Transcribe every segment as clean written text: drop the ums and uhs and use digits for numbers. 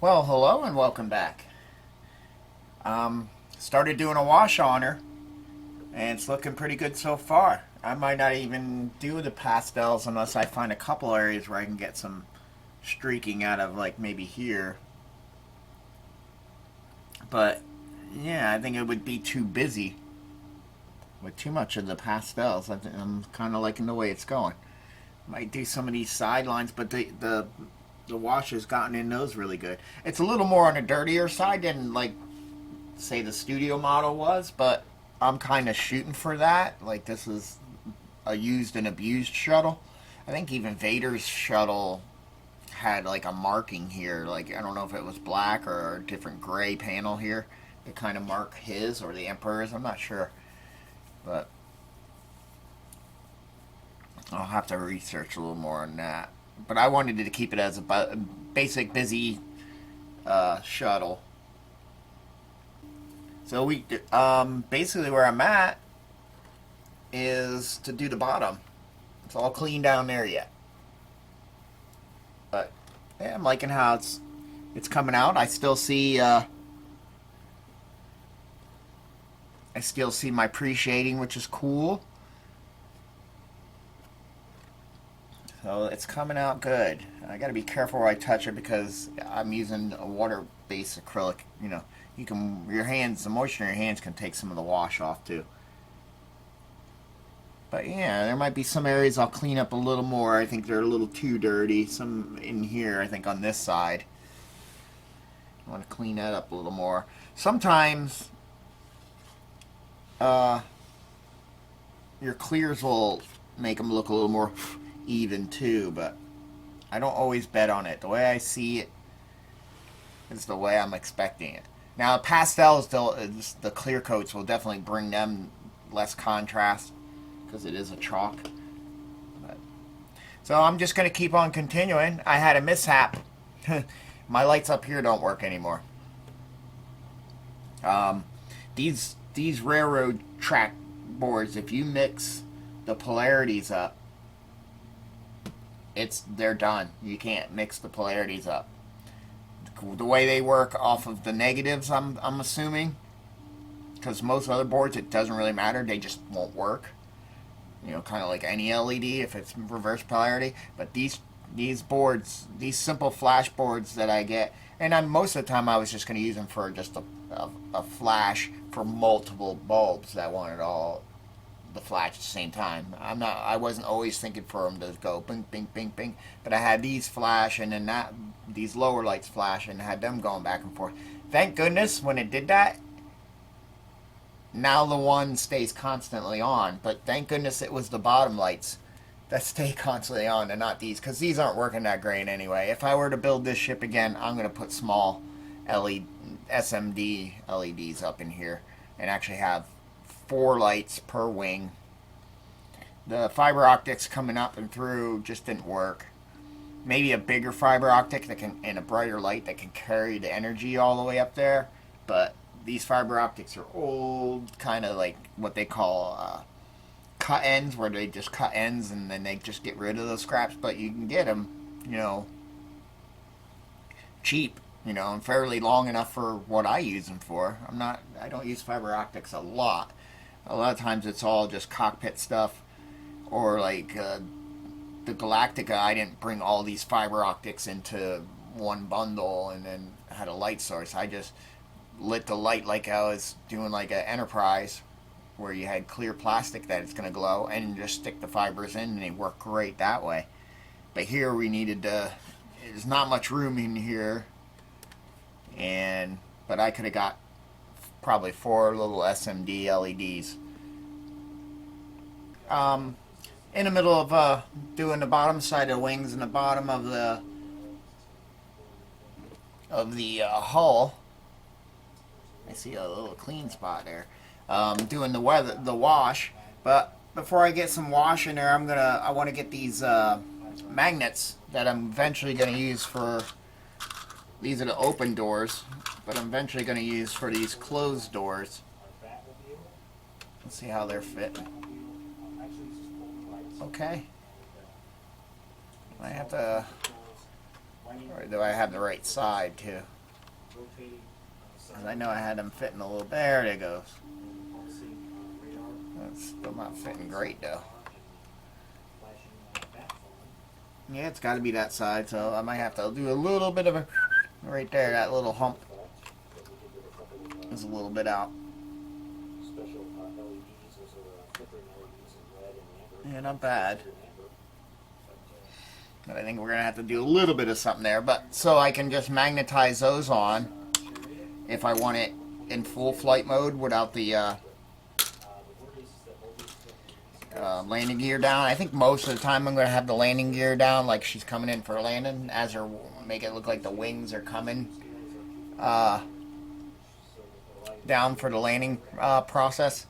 Well, hello and welcome back. Started doing a wash on her, and it's looking pretty good so far. I might not even do the pastels unless I find a couple areas where I can get some streaking out of, like maybe here. But yeah, I think it would be too busy with too much of the pastels. I'm kind of liking the way it's going. Might do some of these sidelines, but the wash has gotten in those really good. It's a little more on the dirtier side than like say the studio model was, but I'm kind of shooting for that. Like this is a used and abused shuttle. I think even Vader's shuttle had like a marking here. Like I don't know if it was black or a different gray panel here to kind of mark his or the Emperor's. I'm not sure, but I'll have to research a little more on that. But I wanted to keep it as a basic busy shuttle. So we basically where I'm at is to do the bottom. It's all clean down there yet, but yeah, I'm liking how it's coming out. I still see my pre-shading, which is cool. So it's coming out good. I got to be careful where I touch it because I'm using a water-based acrylic. You know, the moisture in your hands can take some of the wash off too. But yeah, there might be some areas I'll clean up a little more. I think they're a little too dirty. Some in here, I think on this side. I want to clean that up a little more. Sometimes your clears will make them look a little more even too, but I don't always bet on it. The way I see it is the way I'm expecting it. Now, pastels, the clear coats will definitely bring them less contrast because it is a chalk. But, so I'm just going to keep on continuing. I had a mishap. My lights up here don't work anymore. These railroad track boards, if you mix the polarities up, they're done. You can't mix the polarities up. The way they work off of the negatives, I'm assuming, because most other boards it doesn't really matter. They just won't work. You know, kind of like any LED if it's reverse polarity. But these boards, these simple flash boards that I get, and most of the time I was just going to use them for just a flash for multiple bulbs that wanted all the flash at the same time. I wasn't always thinking for them to go bing, bing, bing, bing. But I had these flash and then these lower lights flash and had them going back and forth. Thank goodness when it did that. Now the one stays constantly on, but thank goodness it was the bottom lights that stay constantly on and not these, because these aren't working that great anyway. If I were to build this ship again, I'm going to put small LED, SMD LEDs up in here and actually have 4 lights per wing. The fiber optics coming up and through just didn't work. Maybe a bigger fiber optic and a brighter light that can carry the energy all the way up there, but these fiber optics are old, kind of like what they call cut ends, where they just cut ends and then they just get rid of those scraps. But you can get them, you know, cheap, you know, and fairly long enough for what I use them for. I don't use fiber optics a lot. A lot of times it's all just cockpit stuff, or like the Galactica. I didn't bring all these fiber optics into one bundle and then had a light source. I just lit the light like I was doing like an Enterprise, where you had clear plastic that it's going to glow, and just stick the fibers in, and they work great that way. But here we needed there's not much room in here, but I could have got probably 4 little SMD LEDs. In the middle of doing the bottom side of the wings and the bottom of the hull, I see a little clean spot there. Doing the wash, but before I get some wash in there, I want to get these magnets that I'm eventually going to use for. These are the open doors, but I'm eventually going to use for these closed doors. Let's see how they're fitting. Okay. I have to. Or do I have the right side too? Because I know I had them fitting a little. There it goes. That's still not fitting great though. Yeah, it's got to be that side, so I might have to do a little bit of a right there. That little hump is a little bit out. Yeah, not bad. But I think we're going to have to do a little bit of something there. But so I can just magnetize those on if I want it in full flight mode without the landing gear down. I think most of the time I'm going to have the landing gear down like she's coming in for landing, as her make it look like the wings are coming down for the landing process.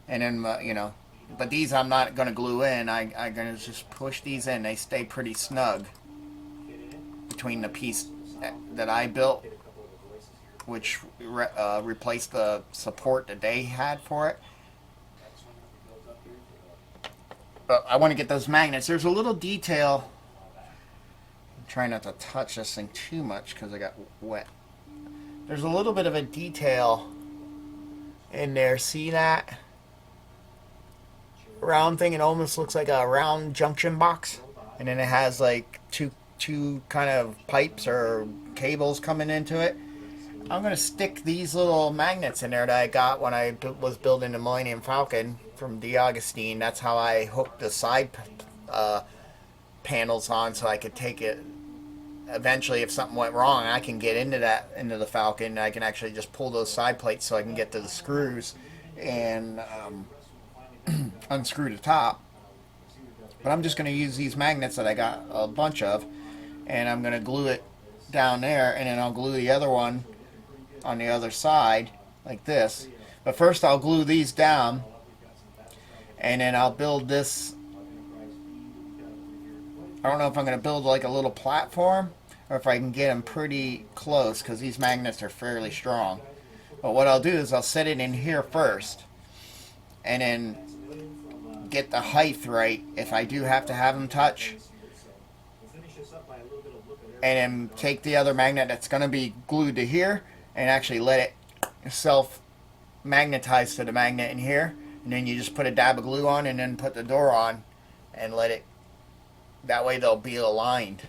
And then, you know, but these I'm not going to glue in. I'm going to just push these in. They stay pretty snug between the piece that I built, which replaced the support that they had for it. But I want to get those magnets. There's a little detail. I'm trying not to touch this thing too much because I got wet. There's a little bit of a detail in there. See that round thing? It almost looks like a round junction box, and then it has like two kind of pipes or cables coming into it. I'm going to stick these little magnets in there that I got when I was building the Millennium Falcon from D'Agostine. That's how I hooked the side panels on, so I could take it. Eventually, if something went wrong, I can get into the Falcon. I can actually just pull those side plates so I can get to the screws and unscrew the top. But I'm just going to use these magnets that I got a bunch of, and I'm going to glue it down there, and then I'll glue the other one on the other side like this. But first I'll glue these down, and then I'll build this. I don't know if I'm going to build like a little platform or if I can get them pretty close, because these magnets are fairly strong. But what I'll do is I'll set it in here first, and then get the height right if I do have to have them touch, and then take the other magnet that's going to be glued to here and actually let it self magnetize to the magnet in here, and then you just put a dab of glue on and then put the door on and let it, that way they'll be aligned.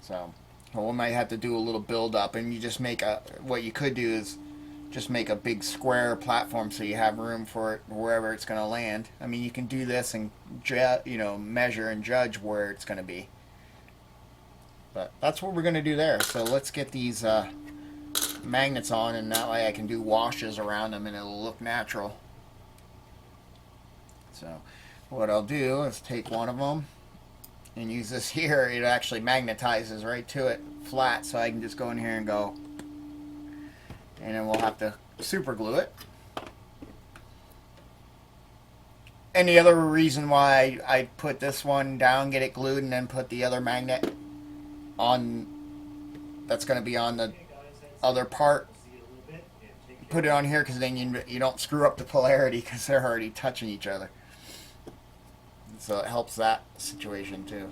So we might have to do a little build up, and you just make a, what you could do is just make a big square platform so you have room for it wherever it's going to land. I mean, you can do this and measure and judge where it's going to be. But that's what we're going to do there. So let's get these magnets on, and that way I can do washes around them and it'll look natural. So what I'll do is take one of them and use this here. It actually magnetizes right to it flat, so I can just go in here and go, and then we'll have to super glue it. And the other reason why I put this one down, get it glued, and then put the other magnet on that's going to be on the other part, put it on here, because then you don't screw up the polarity, because they're already touching each other. So it helps that situation too.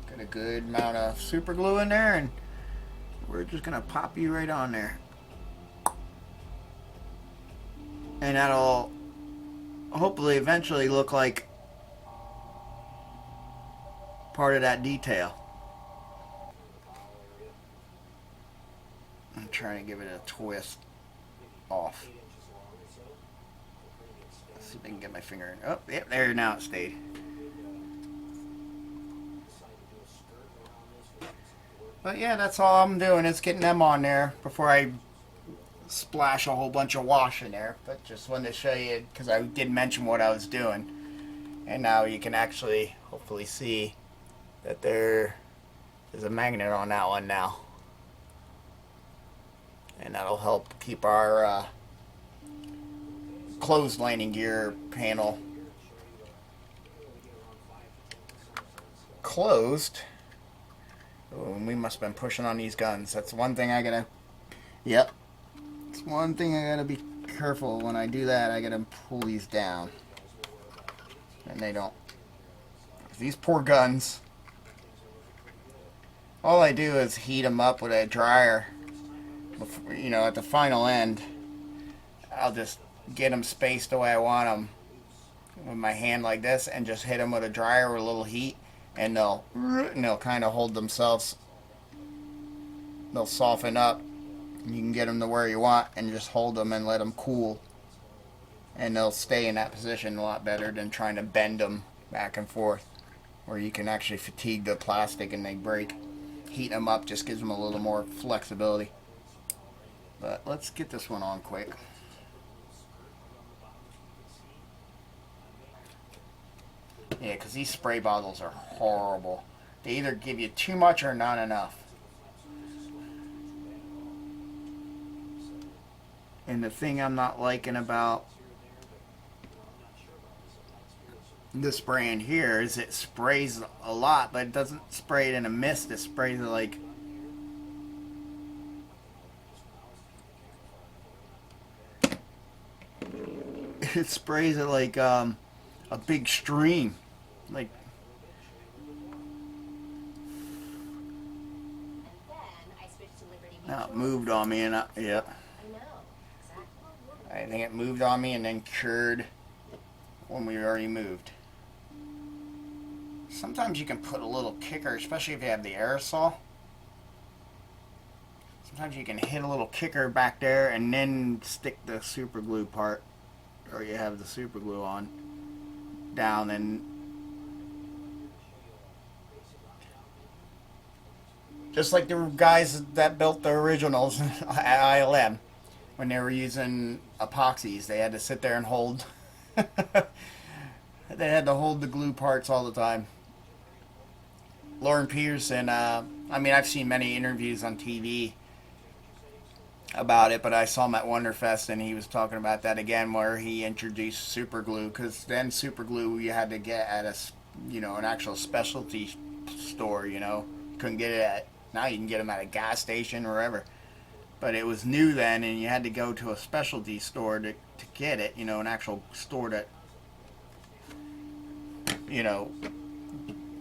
Got a good amount of super glue in there, and we're just going to pop you right on there. And that'll hopefully eventually look like part of that detail. I'm trying to give it a twist off. Let's see if I can get my finger in. Oh, yep, there, now it stayed. But yeah, that's all I'm doing is getting them on there before I splash a whole bunch of wash in there. But just wanted to show you, because I did mention what I was doing. And now you can actually hopefully see that there is a magnet on that one now. And that'll help keep our closed landing gear panel closed. Oh, and we must have been pushing on these guns. That's one thing I gotta, yep. It's one thing I gotta be careful when I do that. I gotta pull these down. And they don't. These poor guns all I do is heat them up with a dryer. Before, you know, at the final end, I'll just get them spaced the way I want them with my hand like this, and just hit them with a dryer with a little heat, and they'll kind of hold themselves. They'll soften up. You can get them to where you want, and just hold them and let them cool, and they'll stay in that position a lot better than trying to bend them back and forth, where you can actually fatigue the plastic and they break. Heating them up just gives them a little more flexibility. But let's get this one on quick. Yeah, because these spray bottles are horrible. They either give you too much or not enough. And the thing I'm not liking about this brand here is it sprays a lot, but it doesn't spray it in a mist. It sprays it like... It sprays it like a big stream. Like... Now it moved on me, and yeah. I think it moved on me and then cured when we already moved. Sometimes you can put a little kicker, especially if you have the aerosol. Sometimes you can hit a little kicker back there and then stick the super glue part, or you have the super glue on, down, and just like the guys that built the originals at ILM. When they were using epoxies, they had to sit there and hold. They had to hold the glue parts all the time. Lauren Peterson, I mean, I've seen many interviews on TV about it, but I saw him at Wonderfest, and he was talking about that again, where he introduced super glue, because then super glue you had to get at an actual specialty store. You couldn't get it at. Now you can get them at a gas station or wherever. But it was new then, and you had to go to a specialty store to get it, an actual store that,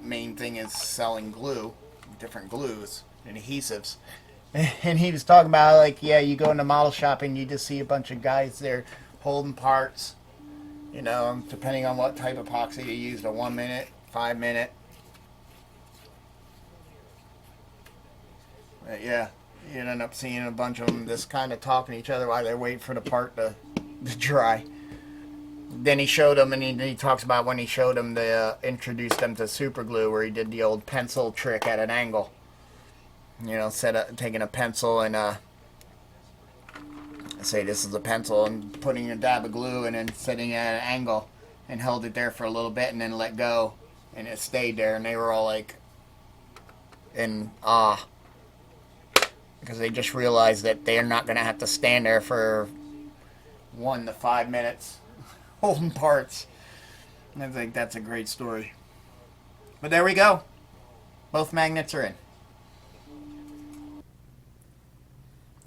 main thing is selling glue, different glues and adhesives. And he was talking about, like, yeah, you go into model shop and you just see a bunch of guys there holding parts, depending on what type of epoxy you used, a 1 minute, 5 minute. But yeah. You end up seeing a bunch of them just kind of talking to each other while they're waiting for the part to dry. Then he showed them, and he talks about when he showed them, introduced them to super glue, where he did the old pencil trick at an angle. Taking a pencil and say this is a pencil, and putting a dab of glue and then sitting at an angle, and held it there for a little bit and then let go, and it stayed there, and they were all like in awe. Because they just realized that they're not going to have to stand there for 1 to 5 minutes holding parts. And I think that's a great story. But there we go. Both magnets are in.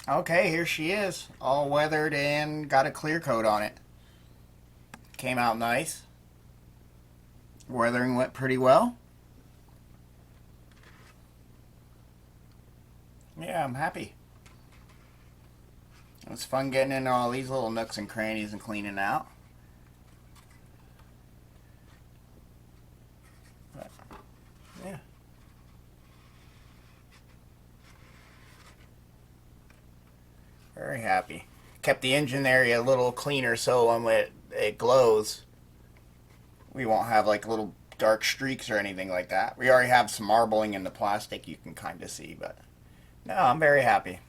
Okay, here she is. All weathered and got a clear coat on it. Came out nice. Weathering went pretty well. Yeah, I'm happy. It was fun getting into all these little nooks and crannies and cleaning out. But, yeah. Very happy. Kept the engine area a little cleaner, so when it glows, we won't have like little dark streaks or anything like that. We already have some marbling in the plastic you can kind of see, but no, I'm very happy.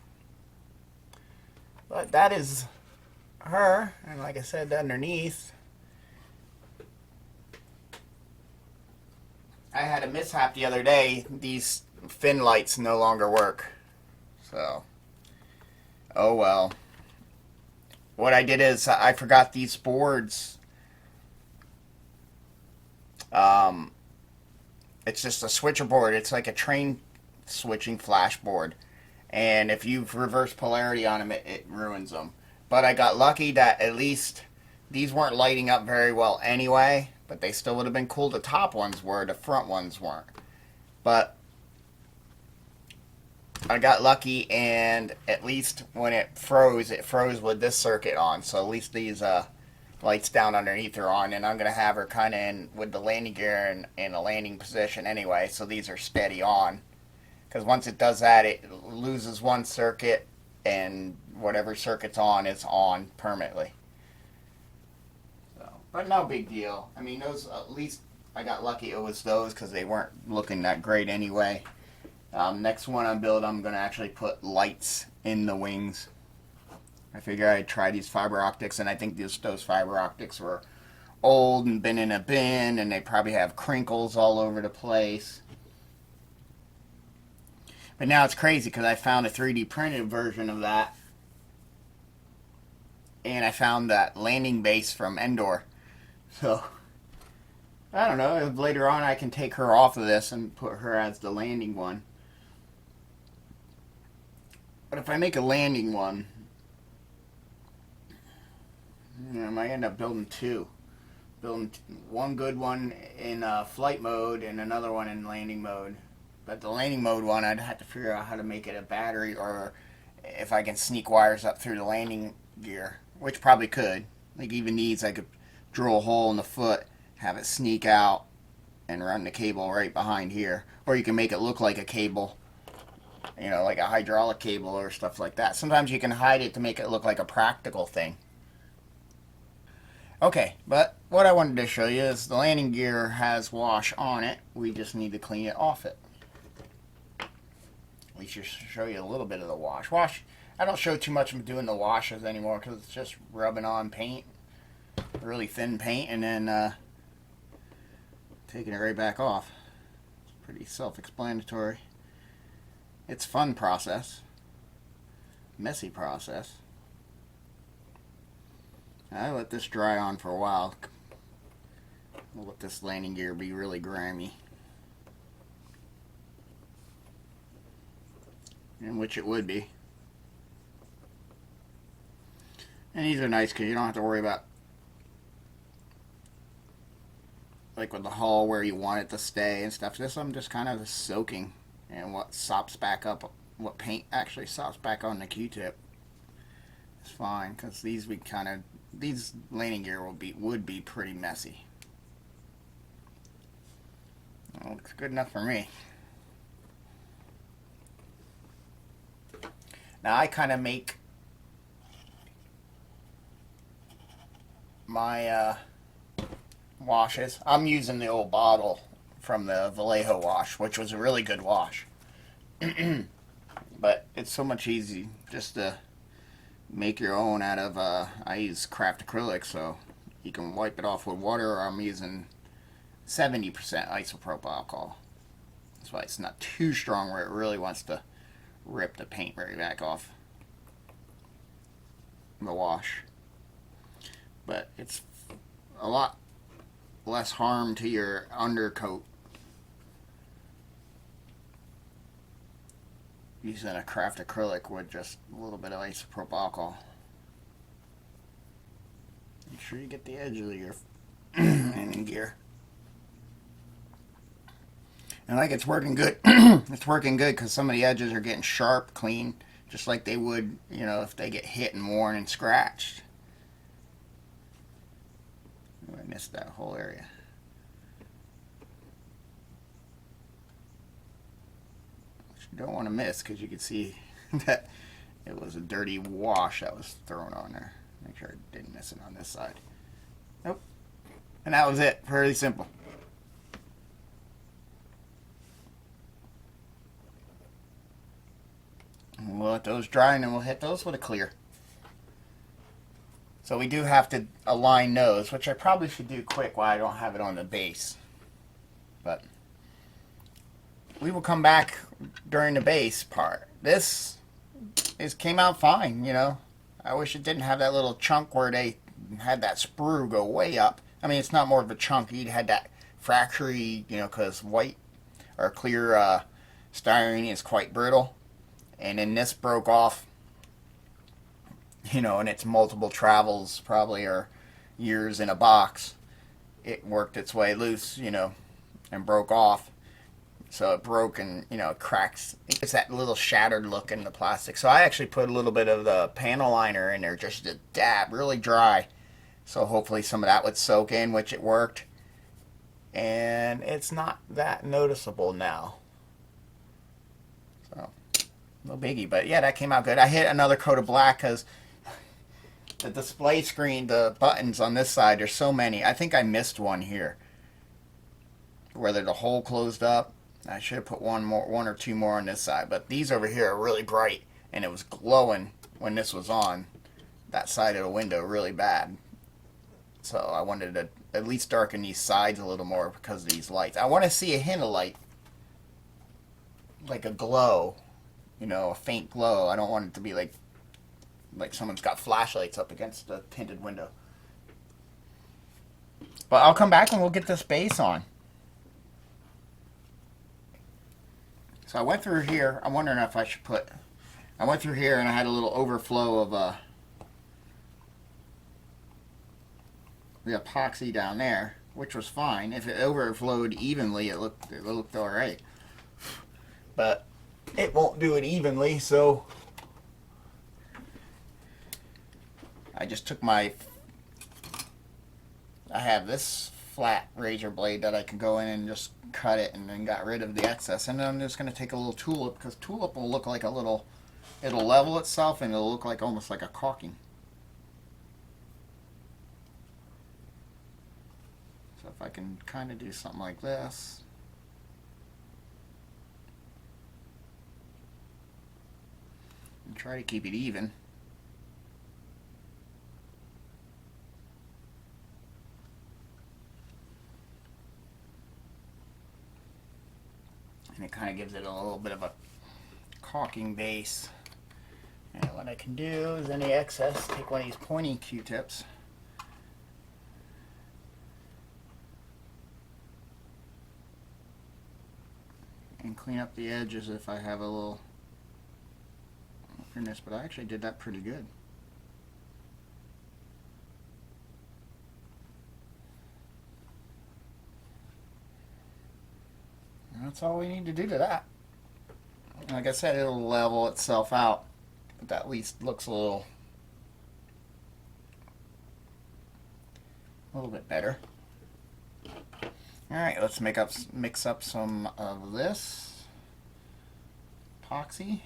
But that is her, and like I said, underneath, I had a mishap the other day. These fin lights no longer work. So, oh well. What I did is I forgot these boards. It's just a switcher board. It's like a train switching flash board. And if you reverse polarity on them, it ruins them. But I got lucky that at least these weren't lighting up very well anyway. But they still would have been cool. The top ones were. The front ones weren't. But I got lucky, and at least when it froze with this circuit on. So at least these lights down underneath are on, and I'm going to have her kind of in with the landing gear in a landing position anyway, so these are steady on. Because once it does that, it loses one circuit, and whatever circuit's on is on permanently. So, but no big deal. I mean, those, at least I got lucky it was those, because they weren't looking that great anyway. Next one I build, I'm going to actually put lights in the wings. I figure I'd try these fiber optics, and I think those fiber optics were old and been in a bin, and they probably have crinkles all over the place. But now it's crazy because I found a 3D printed version of that, and I found that landing base from Endor. So I don't know, if later on I can take her off of this and put her as the landing one. But if I make a landing one, I might end up building two. Building one good one in flight mode and another one in landing mode. But the landing mode one, I'd have to figure out how to make it a battery, or if I can sneak wires up through the landing gear, which probably could. Like even these, I could drill a hole in the foot, have it sneak out, and run the cable right behind here. Or you can make it look like a cable, like a hydraulic cable or stuff like that. Sometimes you can hide it to make it look like a practical thing. Okay, but what I wanted to show you is the landing gear has wash on it. We just need to clean it off it. At least just show you a little bit of the wash. I don't show too much of doing the washes anymore because it's just rubbing on paint, really thin paint, and then taking it right back off. It's pretty self-explanatory. It's a fun process, messy process. I let this dry on for a while. We'll let this landing gear be really grimy. In which it would be. And these are nice because you don't have to worry about, like with the hull, where you want it to stay and stuff. This I'm just kind of soaking, and what sops back up, what paint actually sops back on the Q-tip. It's fine because these landing gear would be pretty messy. Well, looks good enough for me. Now I kind of make my washes. I'm using the old bottle from the Vallejo wash, which was a really good wash. But it's so much easy just to make your own out of, I use craft acrylic, so you can wipe it off with water, or I'm using 70% isopropyl alcohol. That's why it's not too strong where it really wants to rip the paint right back off the wash. But it's a lot less harm to your undercoat using a craft acrylic with just a little bit of isopropyl alcohol. Make sure you get the edge of your landing gear. And like it's working good. It's working good because some of the edges are getting sharp, clean, just like they would, if they get hit and worn and scratched. Oh, I missed that whole area. Which you don't want to miss because you can see that it was a dirty wash that was thrown on there. Make sure I didn't miss it on this side. Nope. And that was it. Pretty simple. We'll let those dry, and then we'll hit those with a clear. So we do have to align those, which I probably should do quick while I don't have it on the base. But we will come back during the base part. This came out fine, I wish it didn't have that little chunk where they had that sprue go way up. I mean, it's not more of a chunk. You'd had that fracture-y, because white or clear styrene is quite brittle. And then this broke off, and it's multiple travels, probably, or years in a box. It worked its way loose, and broke off. So it broke and, you know, it cracks. It's that little shattered look in the plastic. So I actually put a little bit of the panel liner in there, just a dab, really dry. So hopefully some of that would soak in, which it worked. And it's not that noticeable now. So, no biggie. But yeah, that came out good. I hit another coat of black because the display screen, the buttons on this side, there's so many. I think I missed one here. Whether the hole closed up. I should have put one or two more on this side. But these over here are really bright. And it was glowing when this was on. That side of the window really bad. So I wanted to at least darken these sides a little more because of these lights. I want to see a hint of light. Like a glow. You know, a faint glow. I don't want it to be like someone's got flashlights up against the tinted window. But I'll come back and we'll get this base on. So I went through here. I'm wondering if I should put... I went through here and I had a little overflow of the epoxy down there, which was fine. If it overflowed evenly, it looked all right. But it won't do it evenly, so I just took I have this flat razor blade that I can go in and just cut it and then got rid of the excess. And then I'm just going to take a little tulip, because tulip will look like a little, it'll level itself and it'll look like almost like a caulking. So if I can kind of do something like this. And try to keep it even. And it kind of gives it a little bit of a caulking base. And what I can do is any excess, take one of these pointy Q-tips. And clean up the edges if I have a little thinness, but I actually did that pretty good. That's all we need to do to that. Like I said, it'll level itself out, but that at least looks a little bit better. Alright, let's mix up some of this epoxy.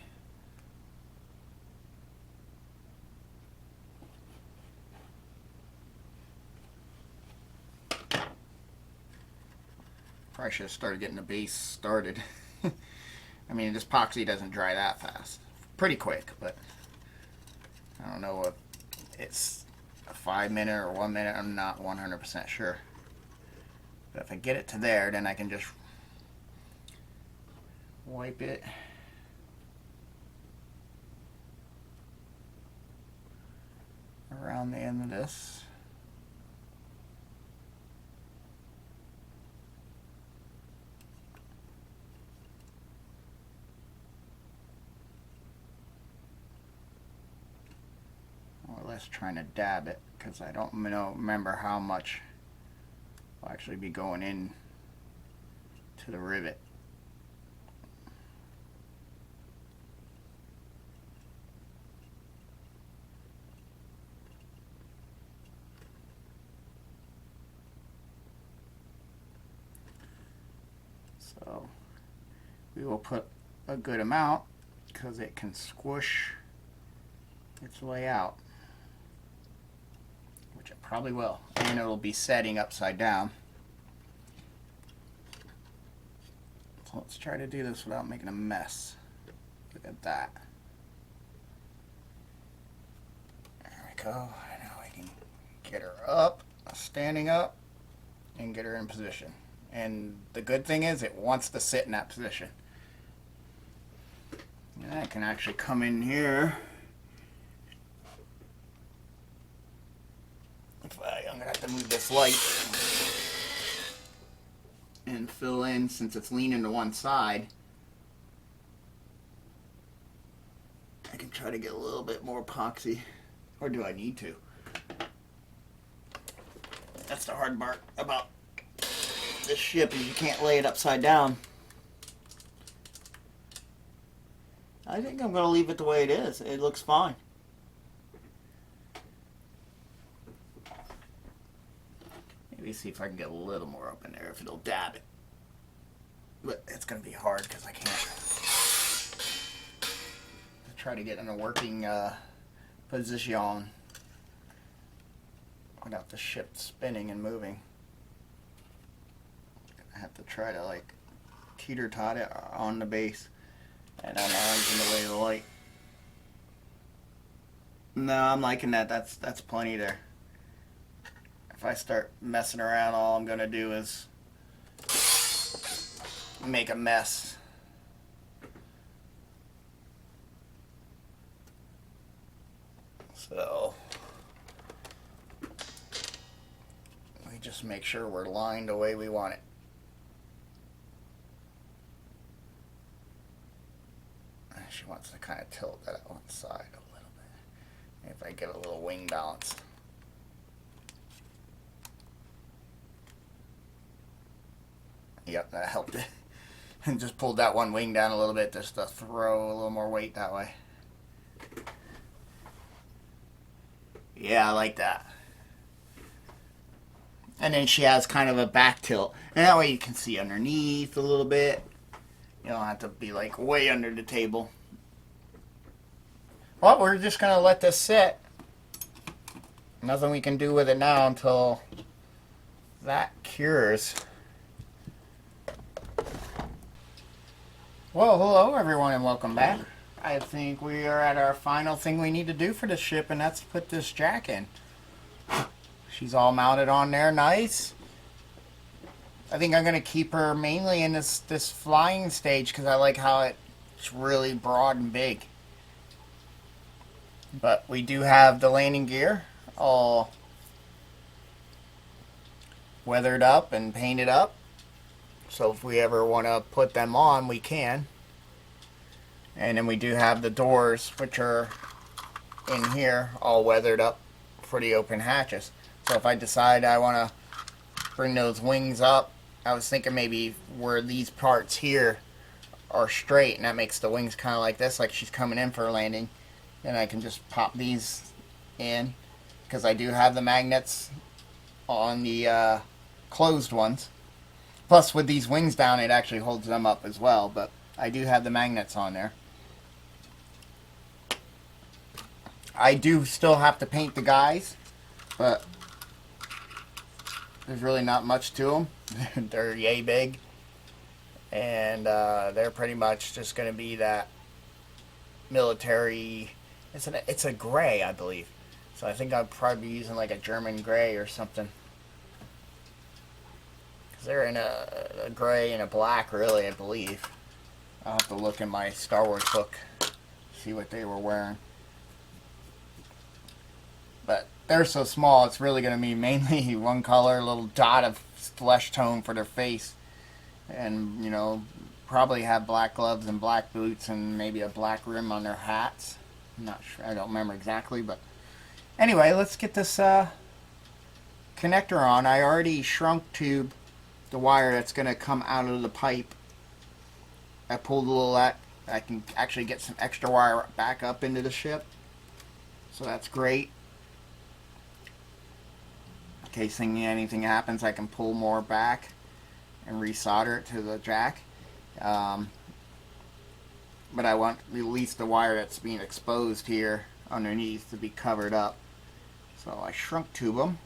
Probably should have started getting the base started. I mean, this epoxy doesn't dry that fast. Pretty quick, but I don't know if it's a 5 minute or 1 minute. I'm not 100% sure. But if I get it to there, then I can just wipe it. Around the end of this. More or less trying to dab it, because I don't remember how much will actually be going in to the rivet. So we will put a good amount because it can squish its way out, which it probably will, and it'll be setting upside down. So let's try to do this without making a mess. Look at that. There we go. Now we can get her up, standing up, and get her in position. And the good thing is it wants to sit in that position. And I can actually come in here. I'm going to have to move this light and fill in, since it's leaning to one side. I can try to get a little bit more epoxy. Or do I need to? That's the hard part about this ship, is you can't lay it upside down. I think I'm going to leave it the way it is. It looks fine. Maybe see if I can get a little more up in there, if it'll dab it. But it's going to be hard because I can't try to get in a working position without the ship spinning and moving. I have to try to like teeter-tot it on the base, and I'm arms in the way of the light. No, I'm liking that. That's plenty there. If I start messing around, all I'm gonna do is make a mess. So we just make sure we're lined the way we want it. She wants to kind of tilt that on one side a little bit. If I get a little wing balance. Yep, that helped it. And just pulled that one wing down a little bit just to throw a little more weight that way. Yeah, I like that. And then she has kind of a back tilt. And that way you can see underneath a little bit. You don't have to be like way under the table. Well, we're just going to let this sit. Nothing we can do with it now until that cures. Well, hello everyone and welcome back. I think we are at our final thing we need to do for the ship, and that's put this jack in. She's all mounted on there, nice. I think I'm going to keep her mainly in this flying stage because I like how it's really broad and big. But we do have the landing gear all weathered up and painted up. So if we ever want to put them on, we can. And then we do have the doors, which are in here, all weathered up for the open hatches. So if I decide I want to bring those wings up, I was thinking maybe where these parts here are straight, and that makes the wings kind of like this, like she's coming in for a landing. Then I can just pop these in, because I do have the magnets on the closed ones. Plus, with these wings down, it actually holds them up as well, but I do have the magnets on there. I do still have to paint the guys, but there's really not much to them. They're yay big, and they're pretty much just going to be that military. It's a gray, I believe. So I think I'll probably be using like a German gray or something. They're in a gray and a black, really, I believe. I'll have to look in my Star Wars book, see what they were wearing. But they're so small, it's really going to be mainly one color, a little dot of flesh tone for their face. And, you know, probably have black gloves and black boots and maybe a black rim on their hats. I'm not sure, I don't remember exactly, but anyway, let's get this connector on. I already shrunk tube the wire that's going to come out of the pipe. I pulled a little that. I can actually get some extra wire back up into the ship, so that's great. In case anything happens, I can pull more back and resolder it to the jack. But I want at least the wire that's being exposed here underneath to be covered up. So I shrunk tube them.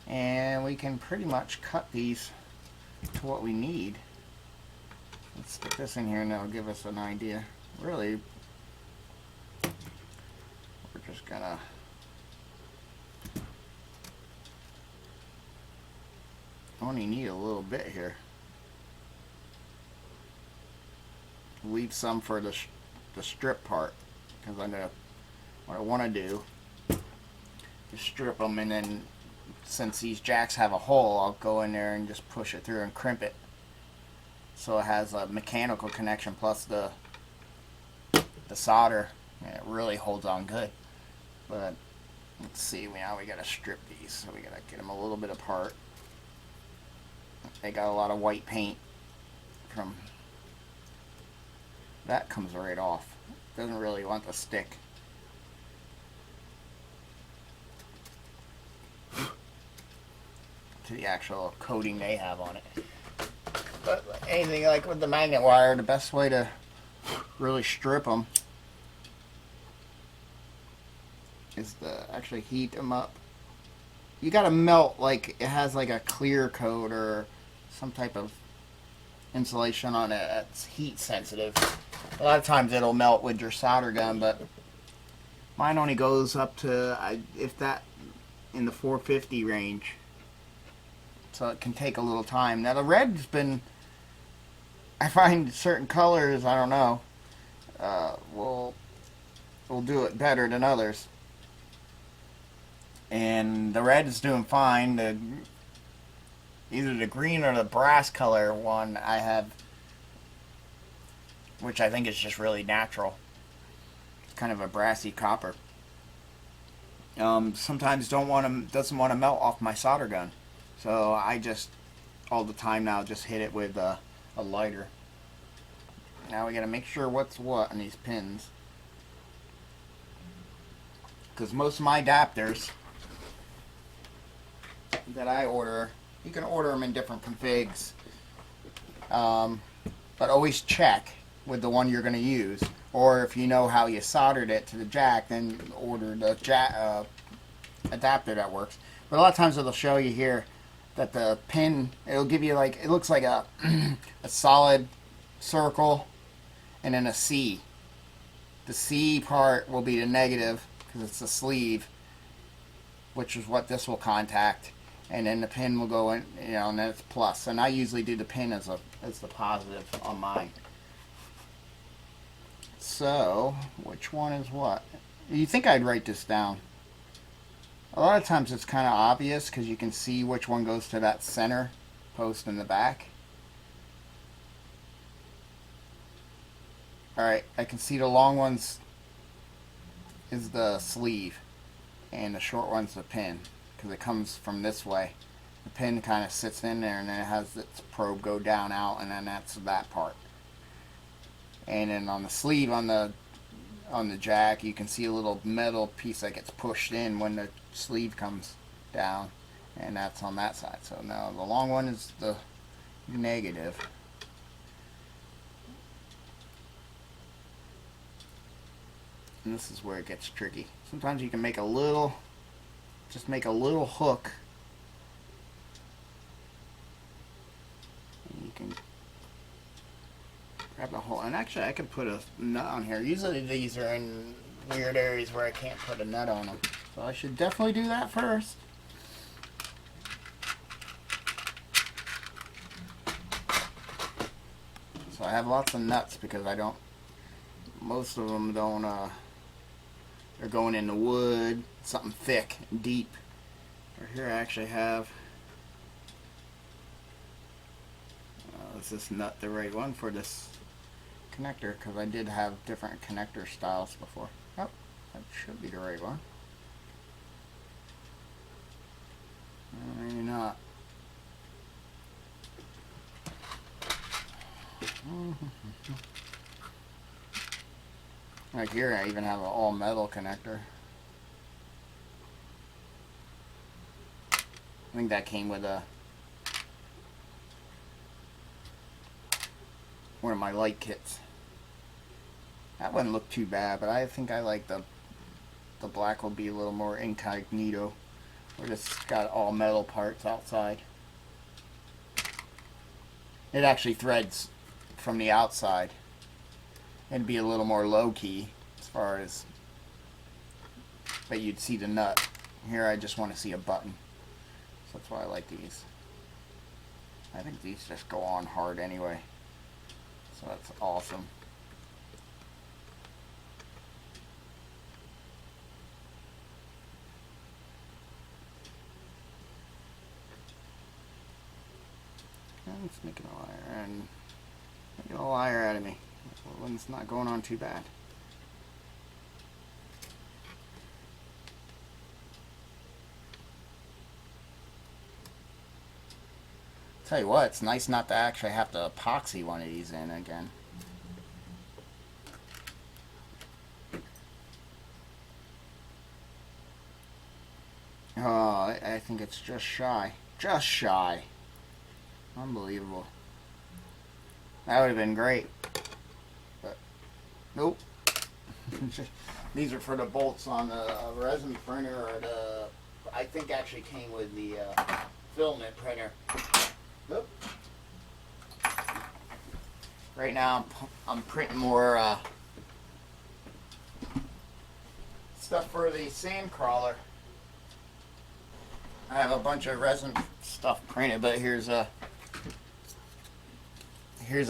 And we can pretty much cut these to what we need. Let's stick this in here and that'll give us an idea. Really, we're just gonna only need a little bit here. Leave some for the strip part, because what I want to do is strip them, and then since these jacks have a hole, I'll go in there and just push it through and crimp it so it has a mechanical connection plus the solder, and it really holds on good. But let's see, now we gotta strip these, so we gotta get them a little bit apart. They got a lot of white paint from that comes right off. Doesn't really want to stick. To the actual coating they have on it. But anything like with the magnet wire, the best way to really strip them is to actually heat them up. You gotta melt, like it has like a clear coat or some type of insulation on it that's heat sensitive. A lot of times it'll melt with your solder gun, but mine only goes up to, if that, in the 450 range. So it can take a little time. Now the red's been, I find certain colors, I don't know, will do it better than others. And the red is doing fine. Either the green or the brass color one I have, which I think is just really natural. It's kind of a brassy copper. Sometimes doesn't want to melt off my solder gun. So I just, all the time now, just hit it with a lighter. Now we gotta make sure what's what on these pins. Because most of my adapters that I order, you can order them in different configs. But always check with the one you're gonna use. Or if you know how you soldered it to the jack, then order the adapter that works. But a lot of times it'll show you here that the pin, it'll give you like, it looks like a a solid circle and then a C. The C part will be the negative because it's the sleeve, which is what this will contact, and then the pin will go in, you know, and then it's plus. And I usually do the pin as the positive on mine. So which one is what? You think I'd write this down? A lot of times it's kind of obvious because you can see which one goes to that center post in the back. Alright, I can see the long ones is the sleeve and the short one's the pin because it comes from this way. The pin kind of sits in there and then it has its probe go down out, and then that's that part. And then on the sleeve on the jack, you can see a little metal piece that gets pushed in when the sleeve comes down, and that's on that side. So now the long one is the negative. And this is where it gets tricky. Sometimes you can make a little, just make a little hook, and you can grab the hole. And actually I could put a nut on here. Usually these are in weird areas where I can't put a nut on them, so I should definitely do that first. So I have lots of nuts because I don't, most of them don't, they're going in the wood, something thick and deep. Or here I actually have, is this nut the right one for this connector? Because I did have different connector styles before. Oh, that should be the right one. Maybe not. Like here I even have an all metal connector. I think that came with one of my light kits. That wouldn't look too bad, but I think I like the black will be a little more incognito. Where this got all metal parts outside. It actually threads from the outside. It'd be a little more low-key as far as, but you'd see the nut. Here I just want to see a button. So that's why I like these. I think these just go on hard anyway. So that's awesome. And it's making a liar, and making a liar out of me. Well, it's not going on too bad. Tell you what, it's nice not to actually have to epoxy one of these in again. I think it's just shy. Just shy. Unbelievable. That would have been great. But, nope. These are for the bolts on the resin printer, or the, I think actually came with the filament printer. Nope. Right now I'm printing more stuff for the sand crawler. I have a bunch of resin stuff printed, but here's a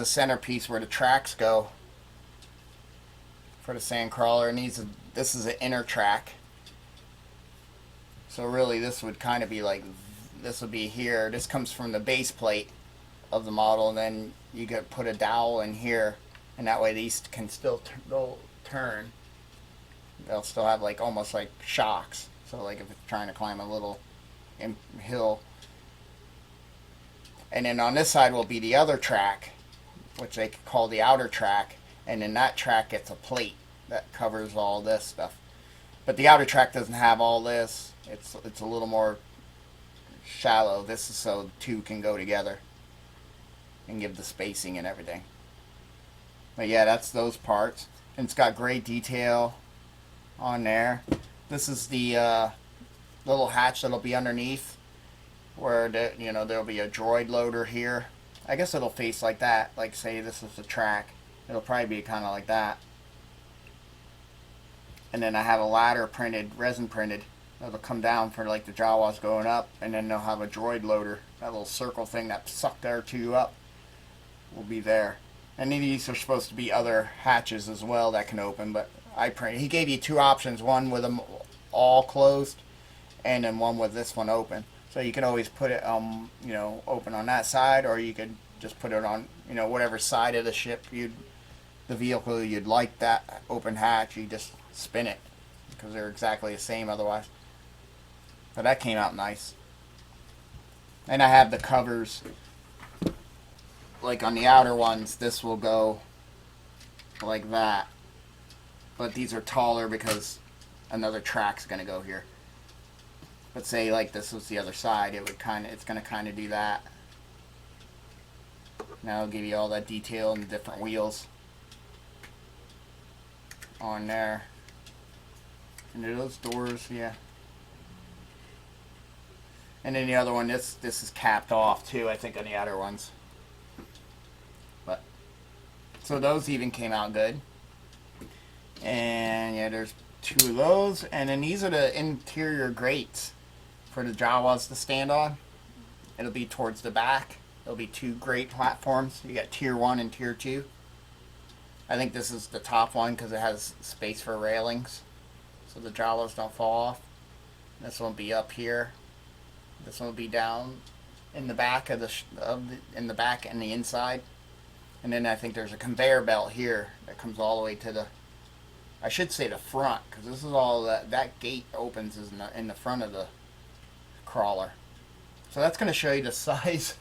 centerpiece where the tracks go for the sand crawler, and this is an inner track. So really this would kind of be like, this would be here. This comes from the base plate of the model, and then you could put a dowel in here, and that way these can still turn. They'll still have like almost like shocks. So like if it's trying to climb a little hill. And then on this side will be the other track, which they call the outer track, and then that track gets a plate that covers all this stuff. But the outer track doesn't have all this. It's a little more shallow. This is so the two can go together and give the spacing and everything. But yeah, that's those parts. And it's got great detail on there. This is the little hatch that'll be underneath, where there'll be a droid loader here. I guess it'll face like that. Like say this is the track. It'll probably be kind of like that. And then I have a ladder printed, resin printed. It'll come down for like the Jawas going up, and then they'll have a droid loader. That little circle thing that sucked their two up will be there. And these are supposed to be other hatches as well that can open, but I printed. He gave you two options, one with them all closed, and then one with this one open. So you can always put it open on that side, or you could just put it on whatever side of the ship the vehicle you'd like that open hatch. You just spin it, because they're exactly the same otherwise. But that came out nice. And I have the covers, like on the outer ones, this will go like that. But these are taller because another track's going to go here. But say like this was the other side, it's going to kind of do that. Now I'll give you all that detail and the different wheels on there. And those doors, yeah. And then the other one, this is capped off too, I think, on the outer ones. But so those even came out good. And yeah, there's two of those, and then these are the interior grates for the Jawas to stand on. It'll be towards the back. There'll be two grate platforms. You got tier 1 and tier 2. I think this is the top one because it has space for railings, so the Jawas don't fall off. This one will be up here. This one will be down in the back in the back and the inside. And then I think there's a conveyor belt here that comes all the way to the, I should say the front, because this is all that gate opens is in the front of the crawler. So that's going to show you the size,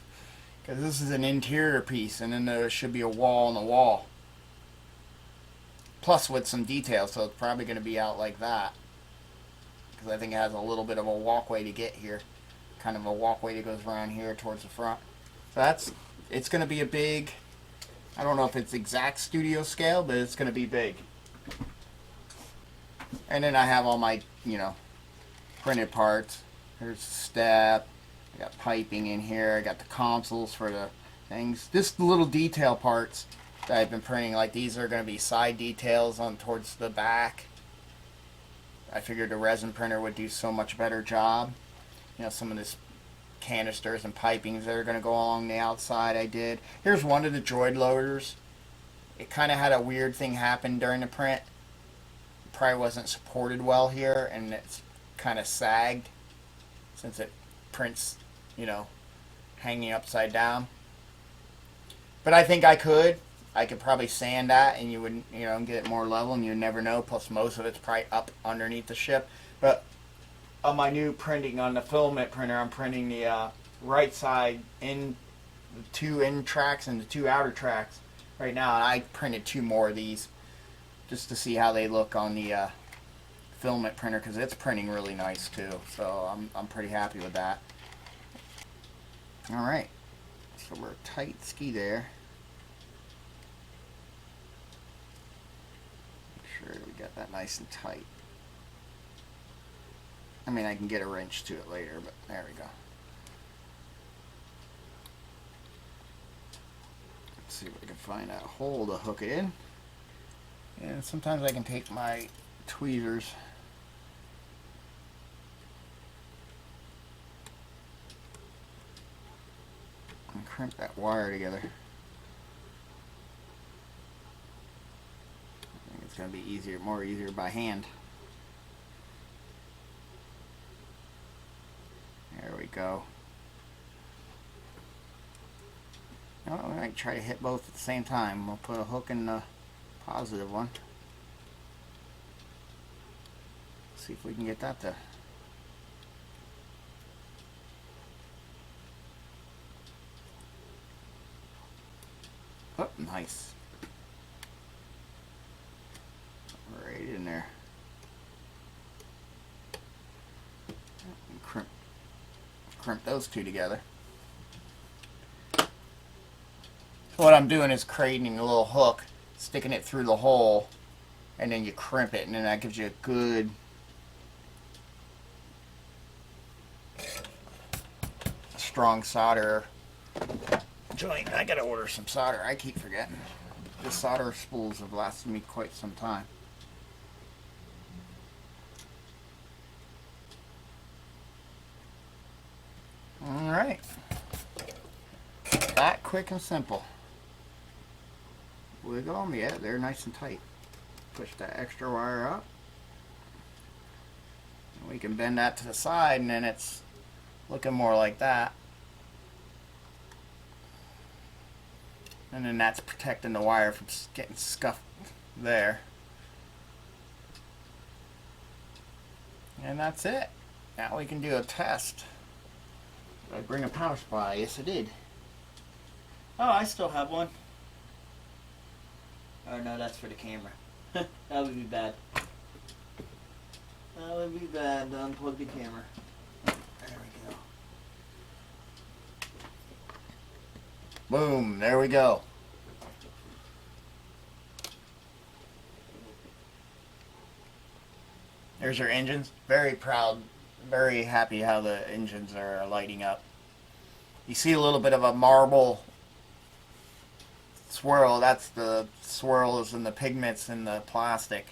because this is an interior piece, and then there should be a wall on the wall. Plus with some detail, so it's probably going to be out like that. Because I think it has a little bit of a walkway to get here. Kind of a walkway that goes around here towards the front. So it's going to be a big, I don't know if it's exact studio scale, but it's going to be big. And then I have all my, printed parts. There's a step. I got piping in here. I got the consoles for the things. Just the little detail parts that I've been printing. Like these are going to be side details on towards the back. I figured the resin printer would do so much better job. Some of this canisters and pipings that are going to go along the outside I did. Here's one of the droid loaders. It kind of had a weird thing happen during the print. It probably wasn't supported well here, and it's kind of sagged since it prints, hanging upside down. But I think I could probably sand that, and you would, get it more level, and you'd never know. Plus most of it's probably up underneath the ship. But on my new printing on the filament printer, I'm printing the right side in the two in tracks and the two outer tracks right now. And I printed two more of these just to see how they look on the filament printer because it's printing really nice too. So I'm pretty happy with that. All right, so we're tight ski there. Make sure we got that nice and tight. I mean, I can get a wrench to it later, but there we go. Let's see if I can find a hole to hook it in. And sometimes I can take my tweezers and crimp that wire together. I think it's going to be easier, more easier by hand. There we go. Oh, I might try to hit both at the same time. We'll put a hook in the positive one. See if we can get that to. Oh, nice. Right in there. And crimp those two together. So what I'm doing is creating a little hook, sticking it through the hole, and then you crimp it, and then that gives you a good strong solder joint. I gotta order some solder. I keep forgetting. The solder spools have lasted me quite some time. Alright. That quick and simple. Wiggle them, yeah, they're nice and tight. Push that extra wire up. And we can bend that to the side, and then it's looking more like that. And then that's protecting the wire from getting scuffed there. And that's it. Now we can do a test. Did I bring a power supply? Yes, I did. Oh, I still have one. Oh no, that's for the camera. That would be bad. That would be bad to unplug the camera. There we go. Boom, there we go. There's your engines. Very proud, very happy how the engines are lighting up. You see a little bit of a marble swirl. That's the swirls and the pigments in the plastic.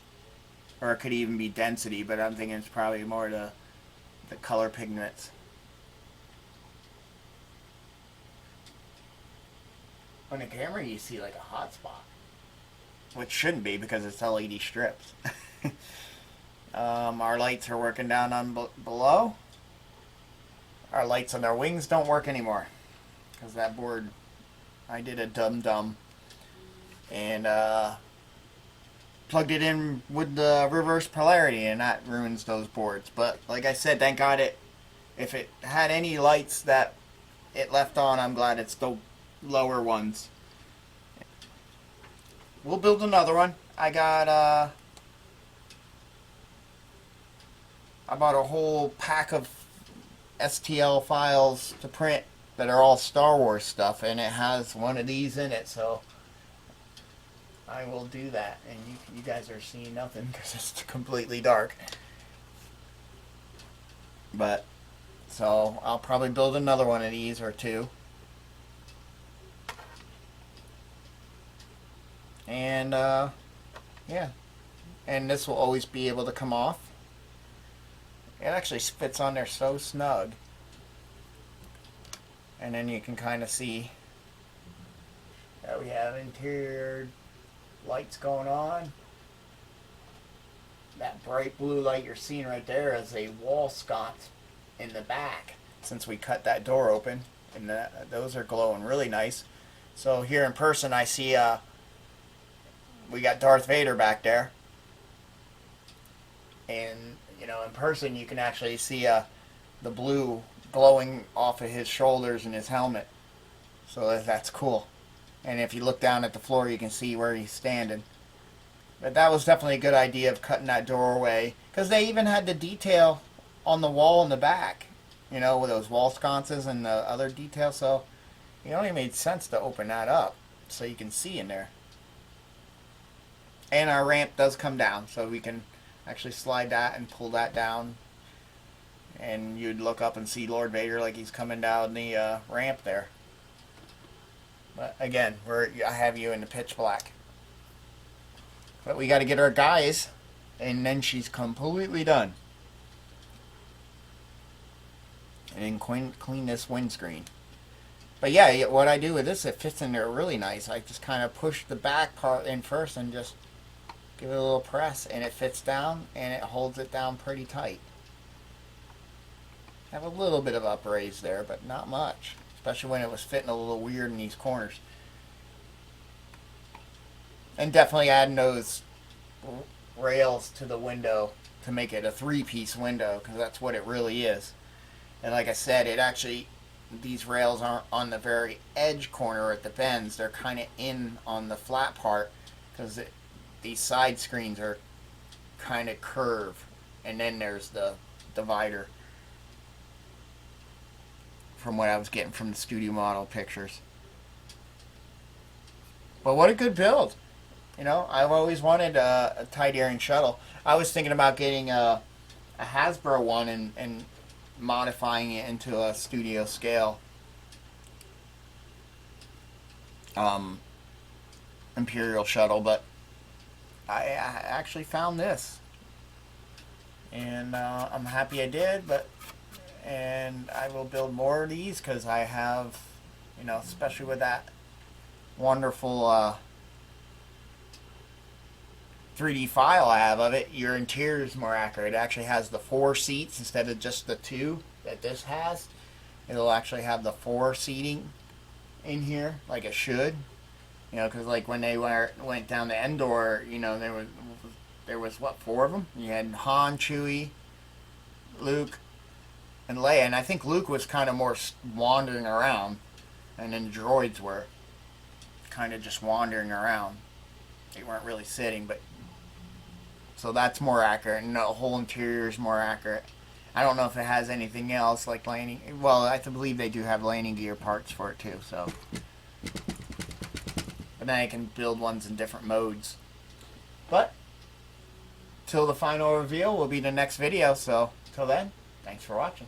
Or it could even be density, but I'm thinking it's probably more the color pigments. On the camera you see like a hot spot, which shouldn't be because it's LED strips. Our lights are working down on below. Our lights on our wings don't work anymore because that board, I did a dum-dum and plugged it in with the reverse polarity, and that ruins those boards. But like I said, thank God if it had any lights that it left on, I'm glad it's the lower ones. We'll build another one. I bought a whole pack of STL files to print that are all Star Wars stuff, and it has one of these in it, so I will do that. And you guys are seeing nothing because it's completely dark. But so I'll probably build another one of these or two. And yeah, and this will always be able to come off. It actually fits on there so snug. And then you can kind of see that we have interior lights going on. That bright blue light you're seeing right there is a wall sconce in the back, since we cut that door open, and those are glowing really nice. So here in person I see we got Darth Vader back there, and you know, in person you can actually see the blue glowing off of his shoulders and his helmet. So that's cool. And if you look down at the floor, you can see where he's standing. But that was definitely a good idea of cutting that doorway, because they even had the detail on the wall in the back, you know, with those wall sconces and the other detail. So it only made sense to open that up so you can see in there. And our ramp does come down, so we can actually slide that and pull that down. And you'd look up and see Lord Vader like he's coming down the ramp there. But again, I have you in the pitch black. But we got to get our guys, and then she's completely done. And then clean this windscreen. But yeah, what I do with this, it fits in there really nice. I just kind of push the back part in first and just give it a little press, and it fits down, and it holds it down pretty tight. Have a little bit of upraise there, but not much, especially when it was fitting a little weird in these corners. And definitely adding those rails to the window to make it a three-piece window, because that's what it really is. And like I said, it actually, these rails aren't on the very edge corner at the bends. They're kind of in on the flat part, because these side screens are kind of curved, and then there's the divider, from what I was getting from the studio model pictures. But what a good build. You know, I've always wanted a Tydirium shuttle. I was thinking about getting a Hasbro one and modifying it into a studio scale Imperial shuttle, but I actually found this, and I'm happy I did. And I will build more of these, because I have, you know, especially with that wonderful 3D file I have of it, your interior is more accurate. It actually has the 4 seats instead of just the 2 that this has. It'll actually have the 4 seating in here, like it should. You know, because like when they went down to Endor, you know, there was what, 4 of them? You had Han, Chewie, Luke, and Leia, and I think Luke was kind of more wandering around, and then the droids were kind of just wandering around. They weren't really sitting, but so that's more accurate, and the whole interior is more accurate. I don't know if it has anything else like landing. Well, I believe they do have landing gear parts for it too. So, but then I can build ones in different modes. But till the final reveal will be the next video. So till then, thanks for watching.